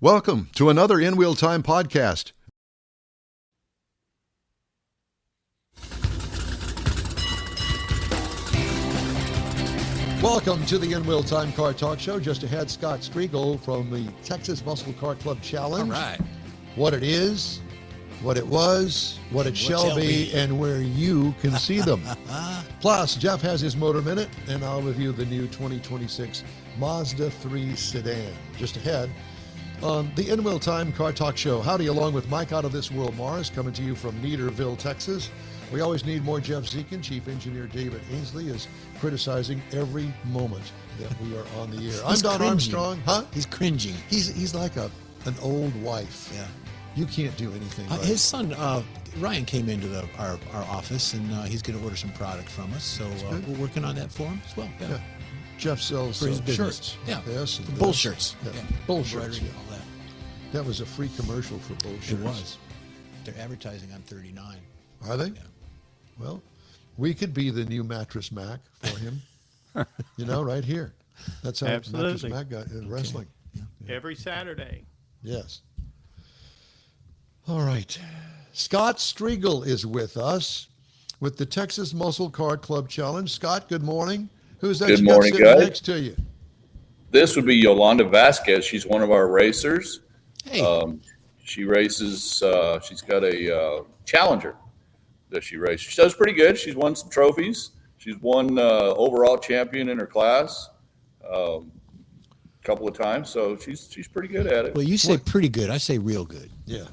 Welcome to another In Wheel Time podcast. Welcome to the In Wheel Time Car Talk Show. Just ahead, Scott Stregel from the Texas Muscle Car Club Challenge. All right. What it is, what it was, what it shall be, and where you can see them. Plus, Jeff has his Motor Minute, and I'll review the new 2026 Mazda 3 sedan. Just ahead on the In Wheel Time Car Talk Show. Howdy, along with Mike out of this world, Mars, coming to you from Neederville, Texas. We always need more. Jeff Zekin. Chief Engineer David Ainsley is criticizing every moment that we are on the air. I'm Don Armstrong. Huh? He's cringing. He's like an old wife. Yeah. You can't do anything right. His son, Ryan, came into our office, and he's going to order some product from us. So we're working on that for him as well. Yeah. Jeff sells for his shirts. Yeah. Yes. Bull shirts. Yeah. Bull shirts. Yeah. All that. That was a free commercial for bull shirts. It was. They're advertising on 39. Are they? Yeah. Well, we could be the new Mattress Mac for him. Right here. That's how Mattress Mac got in wrestling. Yeah. Every Saturday. Yes. All right. Scott Stregel is with us with the Texas Muscle Car Club Challenge. Scott, good morning. Who's that? Good morning, sitting guys. Next to you? This would be Yolanda Vasquez. She's one of our racers. Hey. She races. She's got a Challenger that she races. She does pretty good. She's won some trophies. She's won overall champion in her class a couple of times. So she's pretty good at it. Well, you say pretty good. I say real good. Yeah.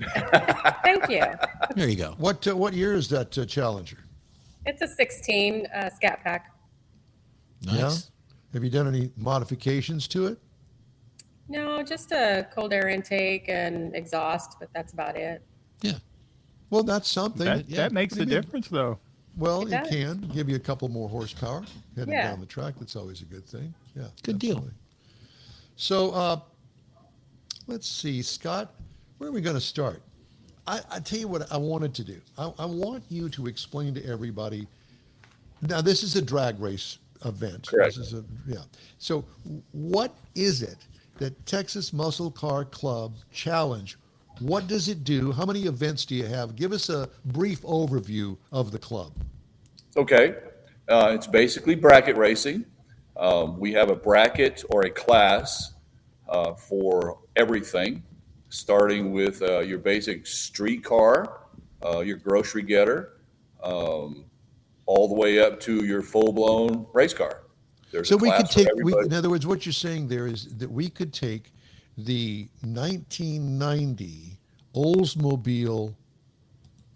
Thank you. There you go. What year is that Challenger? It's a 16 Scat Pack. Nice. Yeah. Have you done any modifications to it? No, just a cold air intake and exhaust, but that's about it. Yeah. Well, that's something. That makes a difference, though. Well, It it does. can give you a couple more horsepower heading Yeah. down the track. That's always a good thing. Yeah. Good deal. absolutely. So let's see, Scott, where are we going to start? I tell you what I wanted to do. I want you to explain to everybody. Now, this is a drag race event. Correct. This is So what is it that Texas Muscle Car Club Challenge, what does it do? How many events do you have? Give us a brief overview of the club. Okay. It's basically bracket racing. We have a bracket or a class for everything, starting with your basic street car, your grocery getter, all the way up to your full-blown race car. There's So a we could class for take, everybody. in other words, what you're saying there is that we could take the 1990 Oldsmobile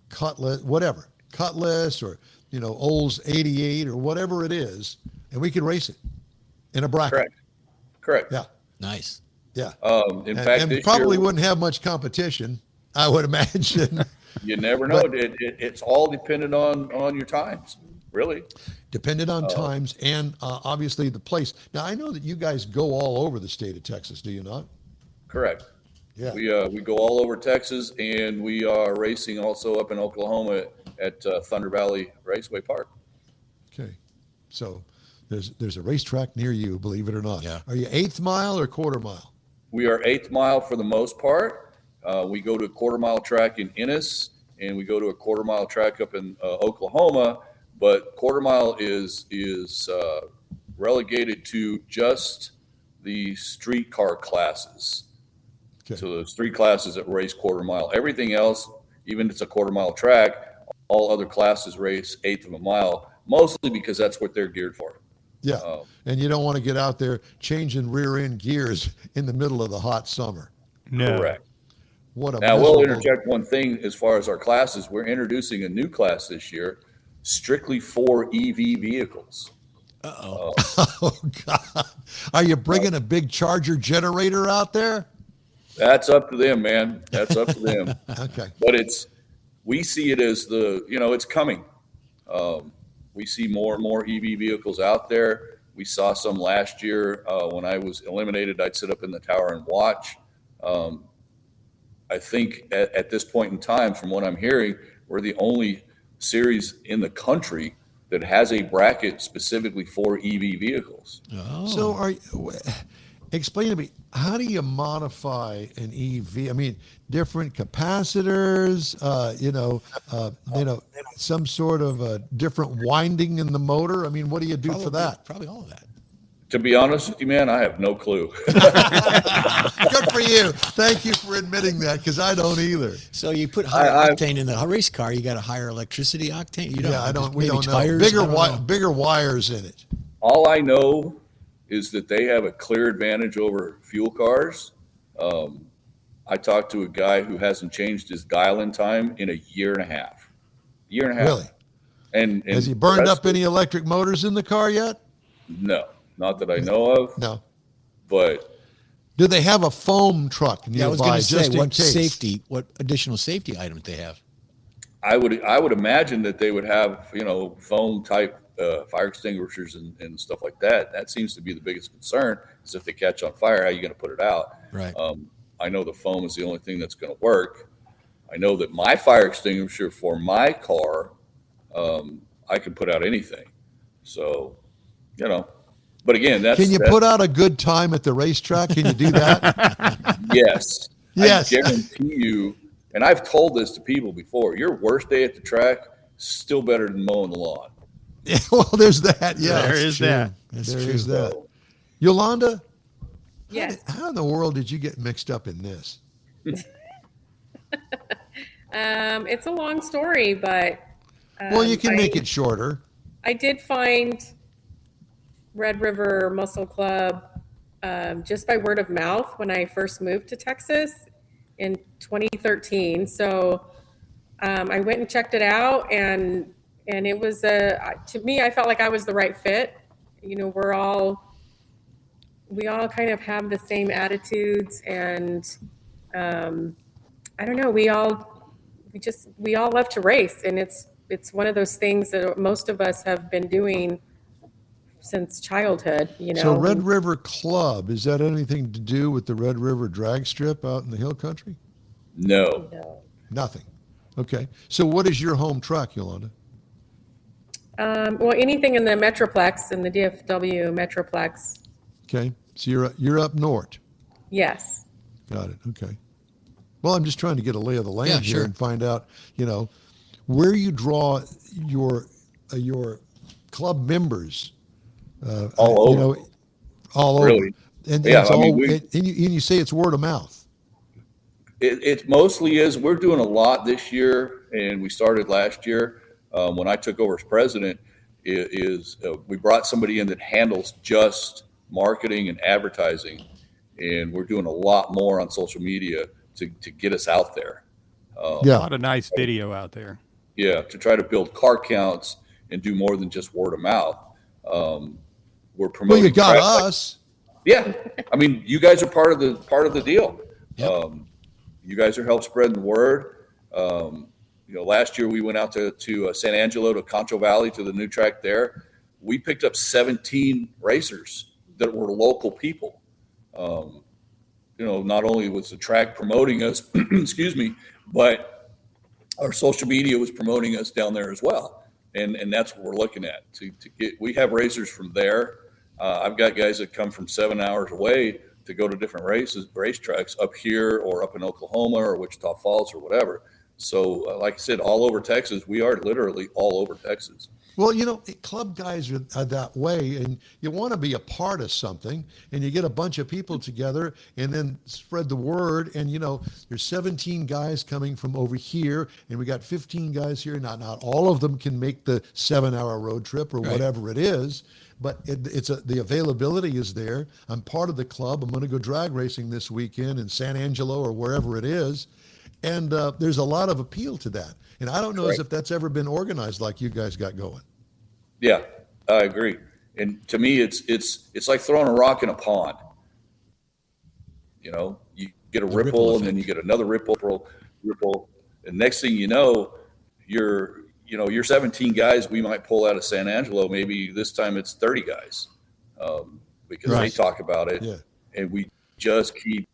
Cutlass, whatever, Cutlass or, Olds 88 or whatever it is, and we could race it in a bracket. Correct. Yeah. Nice. Yeah. In fact, and this probably year, wouldn't have much competition, I would imagine. you never know. It's all dependent on your times, really. Dependent on times and obviously the place. Now, I know that you guys go all over the state of Texas, do you not? Correct. Yeah. We go all over Texas, and we are racing also up in Oklahoma at Thunder Valley Raceway Park. Okay. So there's a racetrack near you, believe it or not. Yeah. Are you 8th mile or quarter mile? We are 8th mile for the most part. We go to a quarter mile track in Ennis, and we go to a quarter mile track up in Oklahoma. But quarter mile is relegated to just the street car classes. Okay. So the street classes that race quarter mile. Everything else, even if it's a quarter mile track, all other classes race 1/8 of a mile, mostly because that's what they're geared for. Yeah. And you don't want to get out there changing rear end gears in the middle of the hot summer. No. Correct. What a Now, we'll miserable- interject one thing as far as our classes. We're introducing a new class this year, strictly for EV vehicles. Uh-oh. Oh, God. Are you bringing a big charger generator out there? That's up to them, man. That's up to them. Okay. But we see it as it's coming. We see more and more EV vehicles out there. We saw some last year when I was eliminated. I'd sit up in the tower and watch. I think at this point in time, from what I'm hearing, we're the only series in the country that has a bracket specifically for EV vehicles. Oh. So explain to me, how do you modify an EV? I mean, different capacitors, some sort of a different winding in the motor. I mean, what do you do for that? Probably all of that. To be honest with you, man, I have no clue. Good for you. Thank you for admitting that, because I don't either. So you put higher octane in the race car, you got a higher electricity octane. You don't. We don't know. Bigger wires in it. All I know is that they have a clear advantage over fuel cars. I talked to a guy who hasn't changed his dial-in time in a year and a half. Really? And has he burned up any electric motors in the car yet? No, not that I know of. No. But do they have a foam truck nearby? I was going to say, what what additional safety items they have? I would imagine that they would have, foam type fire extinguishers and stuff like that. That seems to be the biggest concern, is if they catch on fire, how are you going to put it out? Right. I know the foam is the only thing that's going to work. I know that my fire extinguisher for my car, I can put out anything. So, but again, can you put out a good time at the racetrack? Can you do that? Yes. Yes. I guarantee you, and I've told this to people before, your worst day at the track is still better than mowing the lawn. Yeah, well, there's that. Yeah, there is that. There is that. Yolanda? Yes. How in the world did you get mixed up in this? It's a long story, but well, you can make it shorter. I did find Red River Muscle Club just by word of mouth when I first moved to Texas in 2013. So I went and checked it out, and it was to me, I felt like I was the right fit. We all kind of have the same attitudes, and I don't know, we all love to race, and it's one of those things that most of us have been doing since childhood, So Red River Club, is that anything to do with the Red River drag strip out in the hill country? No. Nothing. Okay. So what is your home track, Yolanda? Well, anything in the Metroplex, in the DFW Metroplex. Okay. So you're up north. Yes. Got it. Okay. Well, I'm just trying to get a lay of the land here sure. and find out, where you draw your club members. All over. All over. Really? And Yeah, it's and you say it's word of mouth. It mostly is. We're doing a lot this year, and we started last year. When I took over as president, we brought somebody in that handles just marketing and advertising, and we're doing a lot more on social media to get us out there. A lot of nice video out there. Yeah, to try to build car counts and do more than just word of mouth. We're promoting. Well, you got us. Yeah, I mean, you guys are part of the deal. Yep. You guys are help spreading the word. Last year we went out to San Angelo, to Concho Valley, to the new track there. We picked up 17 racers that were local people. Not only was the track promoting us, excuse me, but our social media was promoting us down there as well. And that's what we're looking at to get. We have racers from there. I've got guys that come from 7 hours away to go to different racetracks up here or up in Oklahoma or Wichita Falls or whatever. So, like I said, all over Texas. We are literally all over Texas. Well, club guys are that way, and you want to be a part of something, and you get a bunch of people together and then spread the word. And, there's 17 guys coming from over here, and we got 15 guys here. Not all of them can make the 7-hour road trip or whatever it is, but the availability is there. I'm part of the club. I'm going to go drag racing this weekend in San Angelo or wherever it is. And there's a lot of appeal to that. And I don't know as if that's ever been organized like you guys got going. Yeah, I agree. And to me, it's like throwing a rock in a pond. You get a ripple and then you get another ripple. And next thing you know, you're 17 guys we might pull out of San Angelo. Maybe this time it's 30 guys because they talk about it. Yeah. And we just keep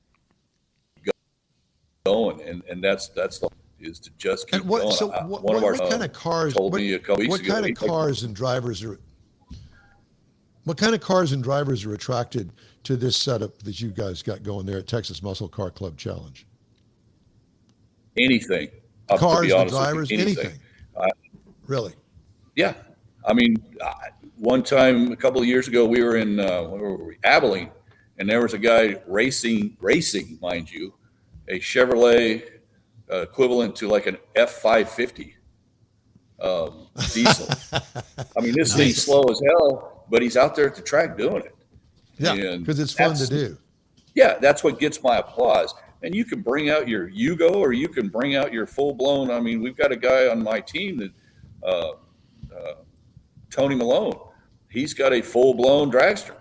going, and that's the is to just keep going. So what kind of cars? Told me a couple weeks ago. What kind of cars and drivers are? What kind of cars and drivers are attracted to this setup that you guys got going there at Texas Muscle Car Club Challenge? Anything. Cars and with you, drivers, anything. Really? Yeah. I mean, one time a couple of years ago, we were in where were we? Abilene, and there was a guy racing, mind you, a Chevrolet equivalent to like an F550 diesel. I mean, this thing's slow as hell, but he's out there at the track doing it. Yeah, because it's fun to do. Yeah, that's what gets my applause. And you can bring out your Yugo, or you can bring out your full-blown. I mean, we've got a guy on my team that Tony Malone. He's got a full-blown dragster.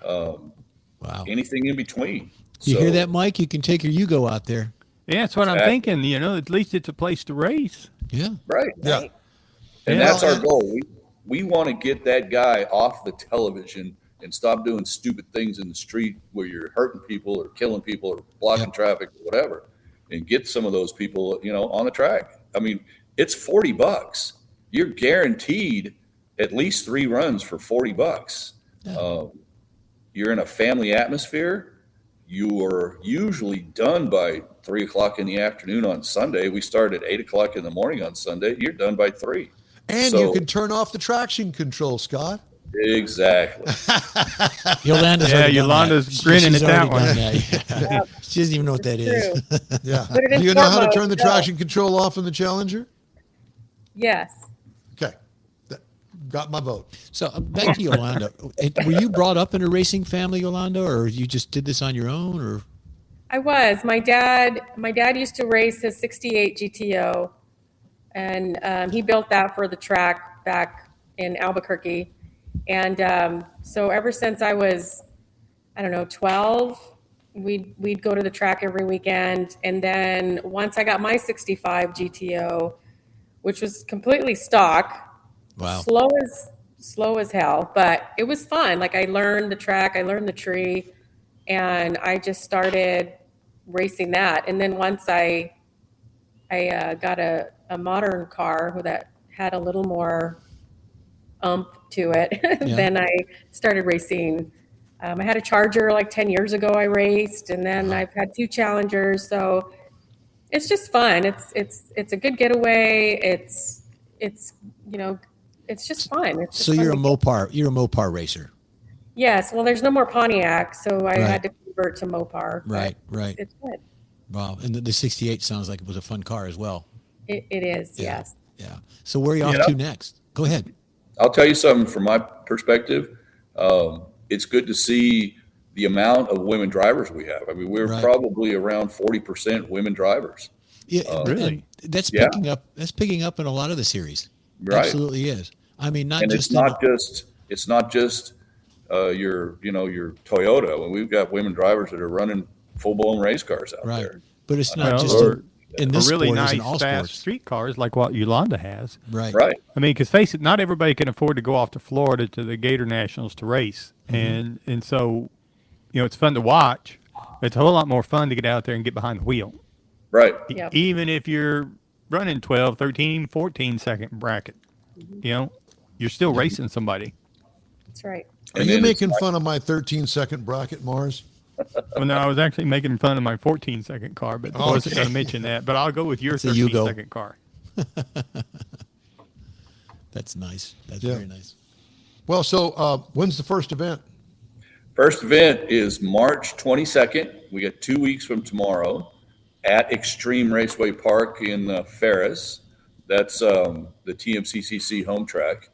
Wow. Anything in between. You hear that, Mike? You can take your Yugo out there. Yeah, that's what I'm thinking. You know, at least it's a place to race. Yeah. Right. Yeah. And that's our goal. We want to get that guy off the television and stop doing stupid things in the street where you're hurting people or killing people or blocking traffic or whatever, and get some of those people, you know, on the track. I mean, it's $40. You're guaranteed at least 3 runs for $40. Yeah. You're in a family atmosphere. You are usually done by 3:00 in the afternoon on Sunday. We start at 8:00 in the morning on Sunday. You're done by 3. And you can turn off the traction control, Scott. Exactly. Yolanda's grinning at that one. She doesn't even know what that is. Yeah. Do you know how to turn the traction control off in the Challenger? Yes. Okay. Got my vote. So back to Yolanda. Were you brought up in a racing family, Yolanda, or you just did this on your own? Or I was. My dad used to race his 68 GTO, and he built that for the track back in Albuquerque. And so ever since I was, 12, we'd go to the track every weekend. And then once I got my 65 GTO, which was completely stock, wow, slow as hell, but it was fun. Like, I learned the track, I learned the tree, and I just started racing that. And then once I got a modern car that had a little more to it, then I started racing. I had a Charger like 10 years ago I raced, and then I've had 2 Challengers. So it's just fun. It's a good getaway. It's just fun. It's just so fun. you're a Mopar racer. Yes. Well, there's no more Pontiac, so I had to convert to Mopar. Right. It's good. Wow. And the 68 sounds like it was a fun car as well. It is. Yeah. Yes. Yeah. So where are you off to next? Go ahead. I'll tell you something from my perspective. It's good to see the amount of women drivers we have. I mean, we're probably around 40% women drivers. Yeah, really. That's picking up. That's picking up in a lot of the series. Right. Absolutely is. I mean, it's not just your Toyota. When we've got women drivers that are running full-blown race cars out there. But it's not in this really sport, nice, in all fast sports. street cars like what Yolanda has. Right. I mean, because face it, not everybody can afford to go off to Florida to the Gator Nationals to race, and so, it's fun to watch. It's a whole lot more fun to get out there and get behind the wheel. Right. Yep. Even if you're running 12, 13, 14 second bracket, you're still racing somebody. That's right. Are you making fun of my 13-second bracket, Mars? Well, no, I was actually making fun of my 14-second car, but I wasn't going to mention that. But I'll go with your 13-second car. That's nice. That's very nice. Well, so when's the first event? First event is March 22nd. We got 2 weeks from tomorrow at Extreme Raceway Park in Ferris. That's the TMCCC home track.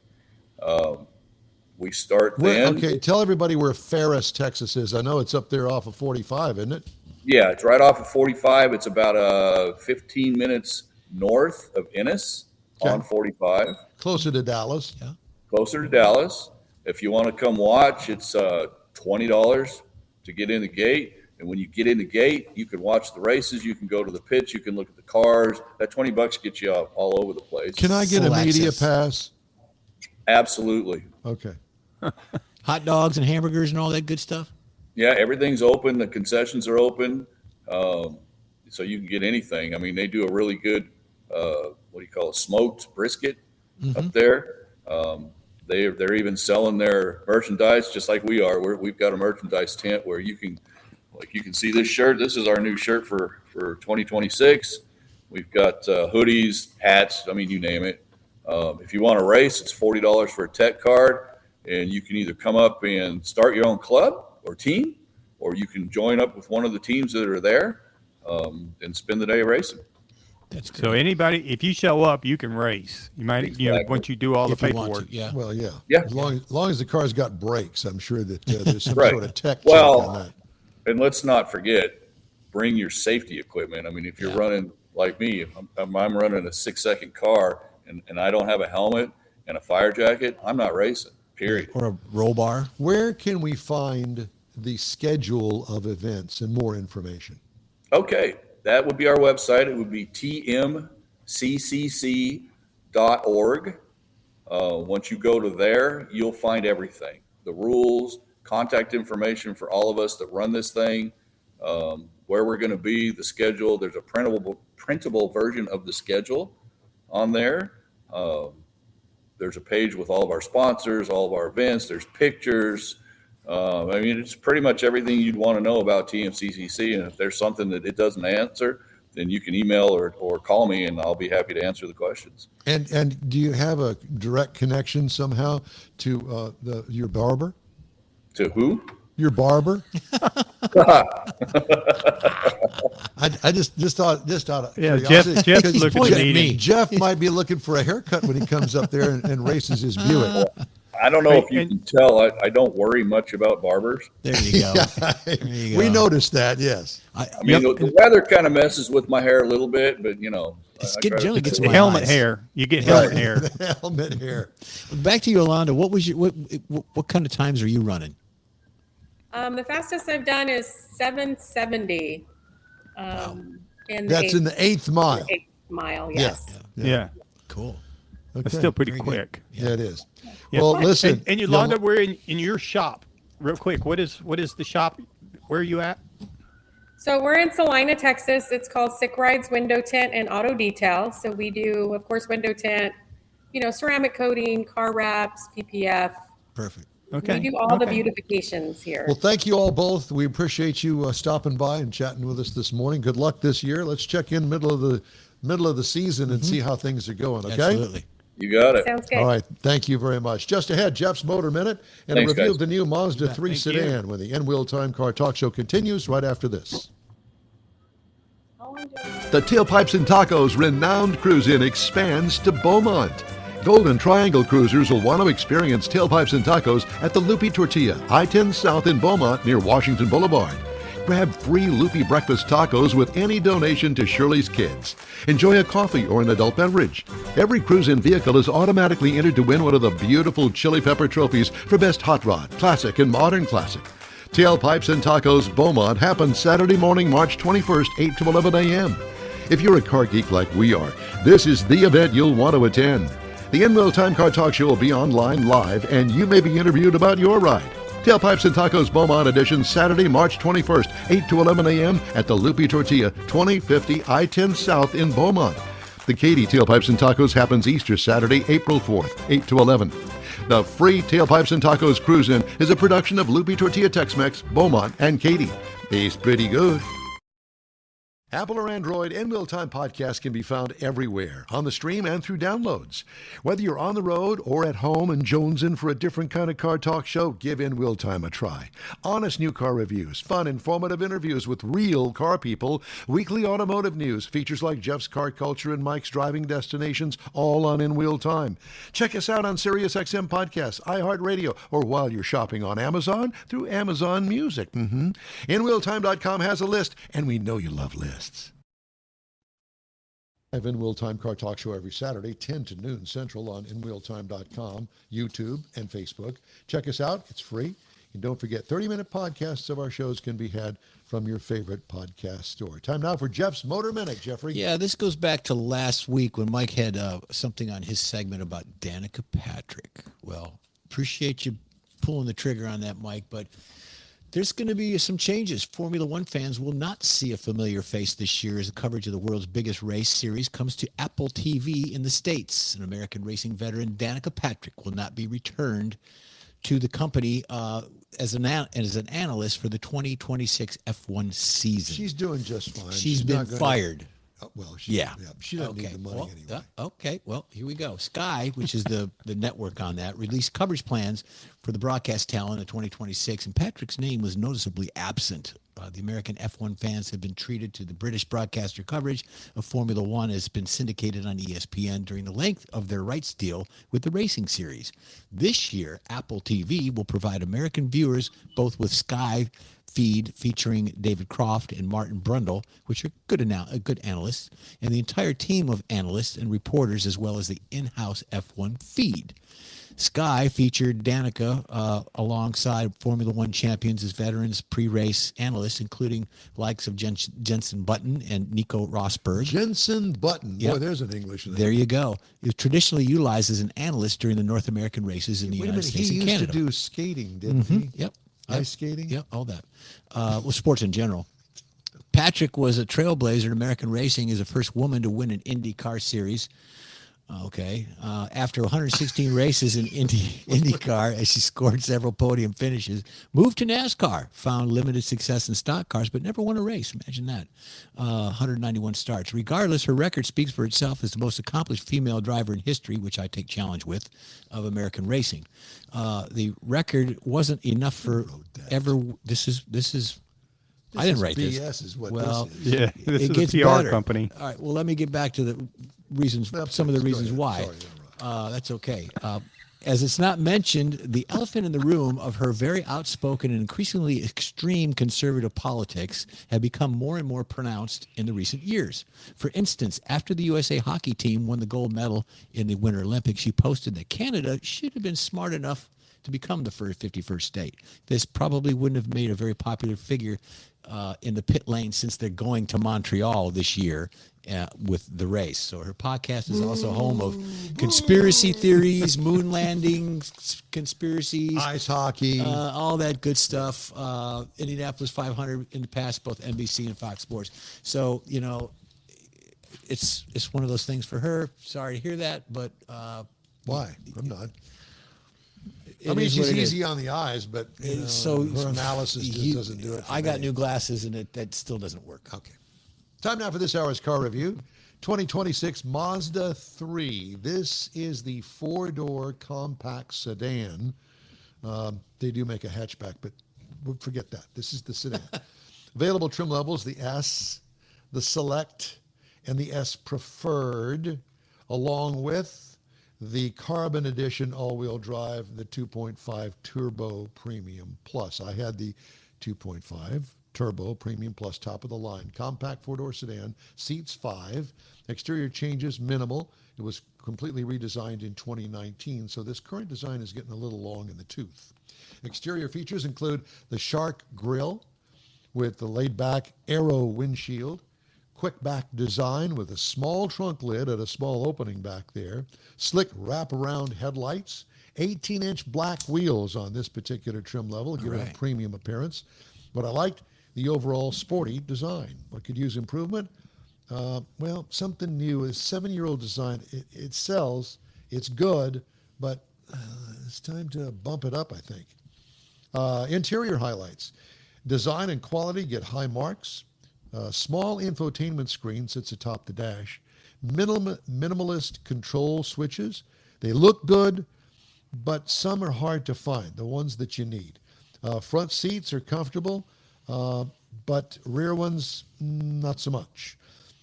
We start then. Okay, tell everybody where Ferris, Texas is. I know it's up there off of 45, isn't it? Yeah, it's right off of 45. It's about 15 minutes north of Ennis on 45. Closer to Dallas. Yeah. Closer to Dallas. If you want to come watch, it's $20 to get in the gate. And when you get in the gate, you can watch the races. You can go to the pits. You can look at the cars. That $20 gets you all over the place. Can I get Full a media access. pass? Absolutely. Okay. Hot dogs and hamburgers and all that good stuff. Yeah, everything's open. The concessions are open, so you can get anything. I mean, they do a really good, smoked brisket up there. They're even selling their merchandise just like we are. We've got a merchandise tent where you can see this shirt. This is our new shirt for 2026. We've got hoodies, hats. I mean, you name it. If you want to race, it's $40 for a tech card, and you can either come up and start your own club or team, or you can join up with one of the teams that are there and spend the day racing. That's good. So anybody, if you show up, you can race. You might, Exactly. once you do all the If you want paperwork. to, yeah. Well, yeah. Yeah. As long as the car's got brakes, I'm sure that there's some Right. sort of tech check Well, on that. and let's not forget, bring your safety equipment. I mean, if you're Yeah. running like me, if I'm running a 6-second car and I don't have a helmet and a fire jacket, I'm not racing, period. Or a roll bar. Where can we find the schedule of events and more information? Okay, that would be our website. It would be TMCCC.org. Once you go to there, you'll find everything. The rules, contact information for all of us that run this thing, where we're going to be, the schedule. There's a printable version of the schedule on there. There's a page with all of our sponsors, all of our events. There's pictures. I mean, it's pretty much everything you'd want to know about TMCCC. And if there's something that it doesn't answer, then you can email or call me, and I'll be happy to answer the questions. And do you have a direct connection somehow to your barber? To who? Your barber? I just thought of Yeah, curiosity, Jeff's 'cause looking Jeff- needy. Jeff might be looking for a haircut when he comes up there and races his Buick. I don't know if you And- can tell. I don't worry much about barbers. There you go. you We go. noticed that, yes. I mean, the weather kind of messes with my hair a little bit, but Generally gets The my helmet eyes. hair. You get helmet hair. The helmet hair. Back to you, Yolanda. What was what kind of times are you running? The fastest I've done is 770. In That's in the 8th mile. 8th mile, yes. Yeah. Cool. Okay. That's still pretty Very good. quick. Yeah, it is. Yeah. Well, listen. And Yolanda, we're in your shop. Real quick, what is the shop? Where are you at? So we're in Salina, Texas. It's called Sick Rides Window Tint and Auto Detail. So we do, of course, window tint, ceramic coating, car wraps, PPF. Perfect. Okay. We do all the okay. beautifications here. Well, thank you all both. We appreciate you stopping by and chatting with us this morning. Good luck this year. Let's check in middle of the season and see how things are going. Okay. Absolutely. You got it. Sounds good. All right. Thank you very much. Just ahead, Jeff's Motor Minute and Thanks, a review guys. of the new Mazda 3 thank you. sedan when the N-Wheel Time Car Talk Show continues right after this. The Tailpipes and Tacos renowned cruise-in expands to Beaumont. Golden Triangle cruisers will want to experience Tailpipes and Tacos at the Loopy Tortilla, I-10 South in Beaumont near Washington Boulevard. Grab free Loopy breakfast tacos with any donation to Shirley's Kids. Enjoy a coffee or an adult beverage. Every cruise-in vehicle is automatically entered to win one of the beautiful Chili Pepper trophies for Best Hot Rod, Classic, and Modern Classic. Tailpipes and Tacos Beaumont happens Saturday morning, March 21st, 8 to 11 a.m. If you're a car geek like we are, this is the event you'll want to attend. The N-Wheel Time Car Talk Show will be online live, and you may be interviewed about your ride. Tailpipes and Tacos Beaumont edition, Saturday, March 21st, 8 to 11 a.m. at the Loopy Tortilla, 2050 I-10 South in Beaumont. The Katy Tailpipes and Tacos happens Easter Saturday, April 4th, 8 to 11. The free Tailpipes and Tacos Cruise-In is a production of Loopy Tortilla Tex-Mex, Beaumont, and Katy. Tastes pretty good. Apple or Android, N-Wheel Time podcast can be found everywhere, on the stream and through downloads. Whether you're on the road or at home and jonesing for a different kind of car talk show, give N-Wheel Time a try. Honest new car reviews, fun, informative interviews with real car people, weekly automotive news, features like Jeff's Car Culture and Mike's Driving Destinations, all on N-Wheel Time. Check us out on SiriusXM Podcasts, iHeartRadio, or while you're shopping on Amazon, through Amazon Music. NWheelTime.com has a list, and we know you love lists. I have N-Wheel Time Car Talk Show every Saturday, 10 to noon Central on NWheelTime.com, YouTube, and Facebook. Check us out. It's free. And don't forget, 30-minute podcasts of our shows can be had from your favorite podcast store. Time now for Jeff's Motor Minute, Jeffrey. Yeah, this goes back to last week when Mike had something on his segment about Danica Patrick. Well, appreciate you pulling the trigger on that, Mike, but There's going to be some changes. Formula One fans will not see a familiar face this year as the coverage of the world's biggest race series comes to Apple TV in the States. An American racing veteran, Danica Patrick, will not be returned to the company as an analyst for the 2026 F1 season. She's doing just fine. She's been fired. Well, She doesn't need the money anyway. Okay, well, here we go. Sky, which is the network on that, released coverage plans for the broadcast talent of 2026, and Patrick's name was noticeably absent. The American F1 fans have been treated to the British broadcaster coverage of Formula One has been syndicated on ESPN during the length of their rights deal with the racing series. This year, Apple TV will provide American viewers both with Sky feed featuring David Croft and Martin Brundle, which are good analysts, and the entire team of analysts and reporters, as well as the in-house F1 feed. Sky featured Danica alongside Formula One champions as veterans pre-race analysts, including likes of Jensen Button and Nico Rosberg. Jensen Button. Yep. Boy, there's an English name. There you go. He was traditionally utilized as an analyst during the North American races in the United States and Canada. He used to do skating, didn't he? Yep. Ice skating? Yep, all that. Well, sports in general. Patrick was a trailblazer in American racing as the first woman to win an IndyCar series. Okay. After 116 races in IndyCar, as she scored several podium finishes, moved to NASCAR, found limited success in stock cars, but never won a race. Imagine that. 191 starts. Regardless, her record speaks for itself as the most accomplished female driver in history, which I take challenge with, of American racing. The record wasn't enough for ever. This is. I didn't write this. BS is what Well, this is. Yeah, this It is gets a PR better. company. All right. Well, let me get back to the reasons. Some of the reasons why. Sorry, That's okay. As it's not mentioned, the elephant in the room of her very outspoken and increasingly extreme conservative politics have become more and more pronounced in the recent years. For instance, after the USA hockey team won the gold medal in the Winter Olympics, she posted that Canada should have been smart enough to become the 51st state. This probably wouldn't have made a very popular figure in the pit lane since they're going to Montreal this year with the race. So her podcast is also home of conspiracy theories, moon landings, conspiracies, Ice hockey. all that good stuff. Indianapolis 500 in the past, both NBC and Fox Sports. So, it's one of those things for her. Sorry to hear that, but Why? I'm not. it I mean, is she's what it is. easy on the eyes, but So her analysis just doesn't do it. For I got me. new glasses, and that still doesn't work. Okay. Time now for this hour's car review. 2026 Mazda 3. This is the four-door compact sedan. They do make a hatchback, but we'll forget that. This is the sedan. Available trim levels, the S, the Select, and the S Preferred, along with the Carbon Edition all-wheel drive, the 2.5 Turbo Premium Plus. I had the 2.5 Turbo Premium Plus, top of the line. Compact four-door sedan, seats 5. Exterior changes, minimal. It was completely redesigned in 2019, so this current design is getting a little long in the tooth. Exterior features include the Shark grille with the laid-back Aero windshield, quick back design with a small trunk lid and a small opening back there, slick wraparound headlights, 18-inch black wheels on this particular trim level, giving it a premium appearance. But I liked the overall sporty design. What could use improvement? Well, something new. A 7-year-old design. It sells. It's good, but it's time to bump it up, I think. Interior highlights. Design and quality get high marks. Small infotainment screen sits atop the dash. Minimalist control switches. They look good, but some are hard to find, the ones that you need. Front seats are comfortable, but rear ones, not so much.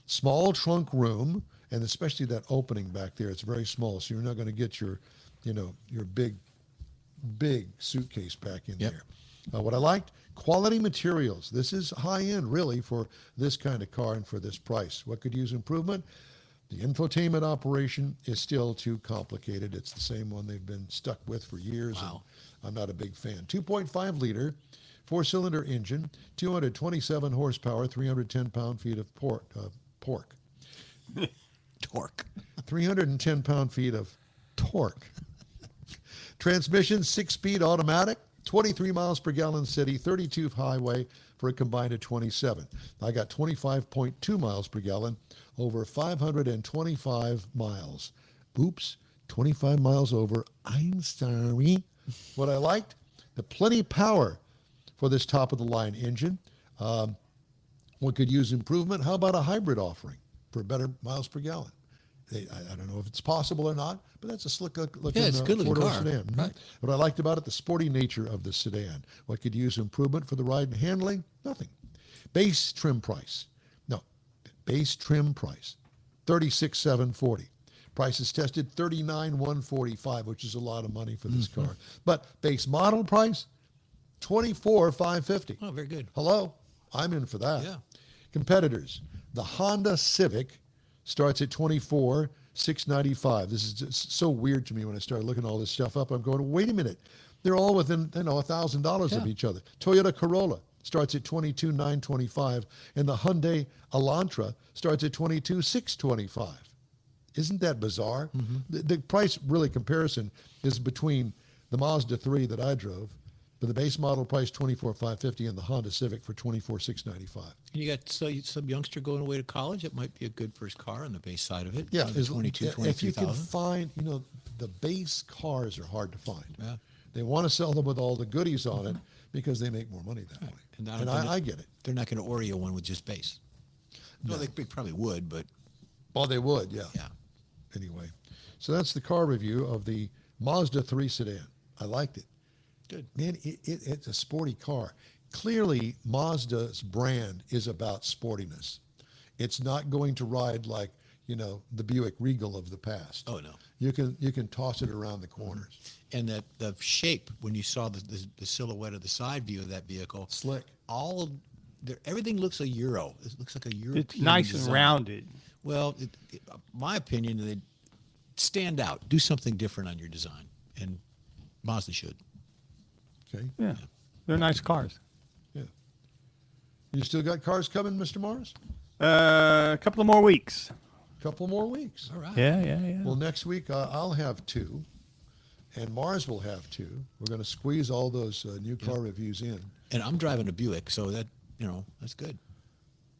Small trunk room, and especially that opening back there, it's very small, so you're not going to get your big suitcase back in there. What I liked, quality materials. This is high end, really, for this kind of car and for this price. What could use improvement? The infotainment operation is still too complicated. It's the same one they've been stuck with for years. Wow. And I'm not a big fan. 2.5 liter, 4-cylinder engine, 227 horsepower, 310 pound-feet of torque. 310 pound-feet of torque. Transmission, 6-speed automatic, 23 miles per gallon city, 32 highway for a combined of 27. I got 25.2 miles per gallon over 525 miles. Oops, 25 miles over. I'm sorry. What I liked, the plenty power for this top-of-the-line engine. One could use improvement. How about a hybrid offering for better miles per gallon? I don't know if it's possible or not, but that's a slick-looking it's a good-looking four-door car. sedan. Right. What I liked about it, the sporty nature of the sedan. What could use improvement for the ride and handling? Nothing. Base trim price. No, base trim price, $36,740. Prices tested $39,145, which is a lot of money for this car. But base model price, $24,550. Oh, very good. Hello, I'm in for that. Yeah. Competitors, the Honda Civic starts at $24,695. This is just so weird to me when I started looking all this stuff up. I'm going, wait a minute, they're all within $1,000 of each other. Toyota Corolla starts at $22,925, and the Hyundai Elantra starts at $22,625. Isn't that bizarre? The price really comparison is between the Mazda 3 that I drove, but the base model price $24,550 and the Honda Civic for $24,695. And you got some youngster going away to college. It might be a good first car on the base side of it. Yeah, Maybe 22, if you can 23,000. find, the base cars are hard to find. Yeah. They want to sell them with all the goodies on it because they make more money that way. And And I get it. They're not going to Oreo one with just base. No, they probably would, but Well, they would, yeah. yeah. Anyway, so that's the car review of the Mazda 3 sedan. I liked it. Good. Man, it's a sporty car. Clearly, Mazda's brand is about sportiness. It's not going to ride like, the Buick Regal of the past. Oh, no. You can toss it around the corners. And that the shape, when you saw the silhouette of the side view of that vehicle, Slick. Everything looks a Euro. It looks like a European It's nice design. and rounded. Well, my opinion, they stand out. Do something different on your design, and Mazda should. Okay. Yeah. They're nice cars. Yeah. You still got cars coming, Mr. Mars? A couple of more weeks. Couple more weeks. All right. Yeah. Well, next week I'll have 2, and Mars will have 2. We're going to squeeze all those new car reviews in. And I'm driving a Buick, so that that's good.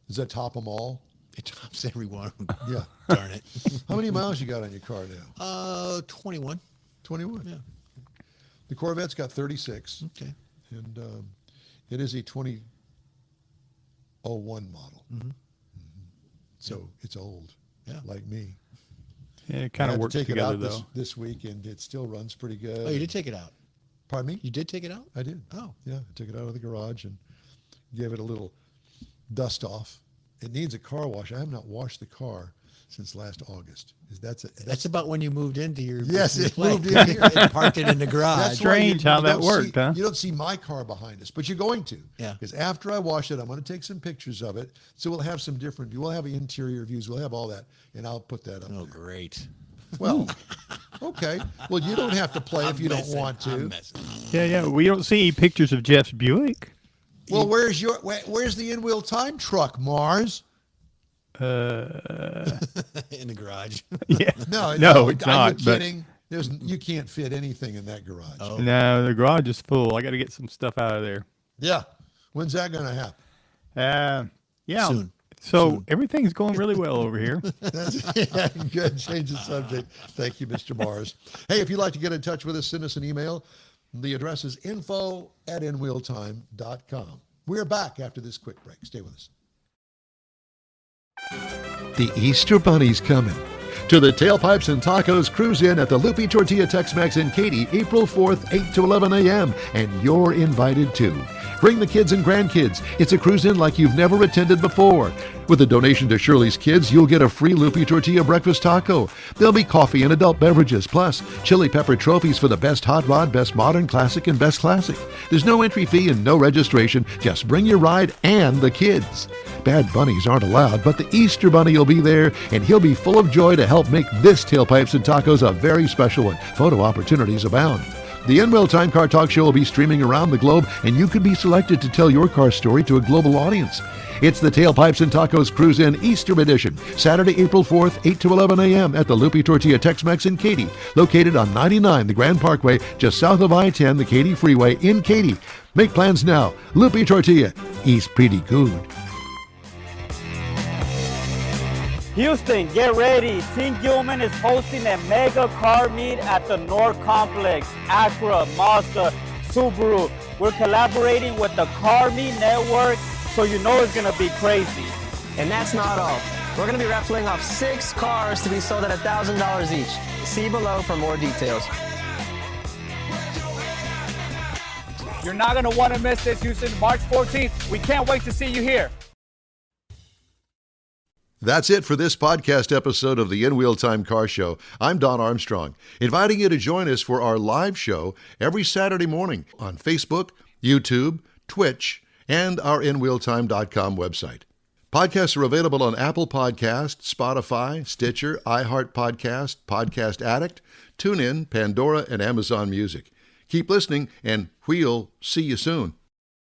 Does that top them all? It tops every one. Yeah. Darn it. How many miles you got on your car now? 21. 21. Yeah. The Corvette's got 36, Okay. and it is a 2001 model. So it's old, Yeah. like me. Yeah, it I kind had of to works take it together, out though. this week, and it still runs pretty good. Oh, you did take it out. Pardon me? You did take it out? I did. Oh. Yeah, I took it out of the garage and gave it a little dust off. It needs a car wash. I have not washed the car since last August. That's about when you moved into your Yes, your it place. moved in here. And parked it in the garage. That's why Strange how that don't worked, see, huh? You don't see my car behind us, but you're going to. Yeah. Because after I wash it, I'm going to take some pictures of it. So we'll have some different, we'll have interior views. We'll have all that, and I'll put that up Oh, there. great. Well, okay. Well, you don't have to play if you don't want to. I'm messing. Yeah. We don't see any pictures of Jeff's Buick. Well, where's the in-wheel time truck, Mars? In the garage. Yeah. No, it's are not. you But kidding? You can't fit anything in that garage. Oh. no, the garage is full. I got to get some stuff out of there. Yeah. When's that going to happen? Yeah. Soon. So everything's going really well over here. Yeah, good. Change the subject. Thank you, Mr. Mars. Hey, if you'd like to get in touch with us, send us an email. The address is info@inwheeltime.com. We're back after this quick break. Stay with us. The Easter Bunny's coming. To the Tailpipes and Tacos Cruise In at the Loopy Tortilla Tex-Mex in Katy, April 4th, 8 to 11 a.m., and you're invited too. Bring the kids and grandkids. It's a cruise in like you've never attended before. With a donation to Shirley's Kids, you'll get a free Loopy Tortilla breakfast taco. There'll be coffee and adult beverages, plus chili pepper trophies for the best hot rod, best modern classic, and best classic. There's no entry fee and no registration. Just bring your ride and the kids. Bad bunnies aren't allowed, but the Easter Bunny will be there, and he'll be full of joy to help make this Tailpipes and Tacos a very special one. Photo opportunities abound. The In Real Time Car Talk Show will be streaming around the globe, and you could be selected to tell your car story to a global audience. It's the Tailpipes and Tacos Cruise In Easter Edition, Saturday, April 4th, 8 to 11 a.m. at the Lupi Tortilla Tex-Mex in Katy, located on 99 the Grand Parkway, just south of I-10, the Katy Freeway in Katy. Make plans now. Lupi Tortilla, East pretty good. Houston, get ready. Team Gilman is hosting a mega car meet at the North Complex. Acura, Mazda, Subaru. We're collaborating with the Car Meet Network, so you know it's gonna be crazy. And that's not all. We're gonna be raffling off 6 cars to be sold at $1,000 each. See below for more details. You're not gonna wanna miss this, Houston, March 14th. We can't wait to see you here. That's it for this podcast episode of the In Wheel Time Car Show. I'm Don Armstrong, inviting you to join us for our live show every Saturday morning on Facebook, YouTube, Twitch, and our InWheelTime.com website. Podcasts are available on Apple Podcasts, Spotify, Stitcher, iHeart Podcast, Podcast Addict, TuneIn, Pandora, and Amazon Music. Keep listening, and we'll see you soon.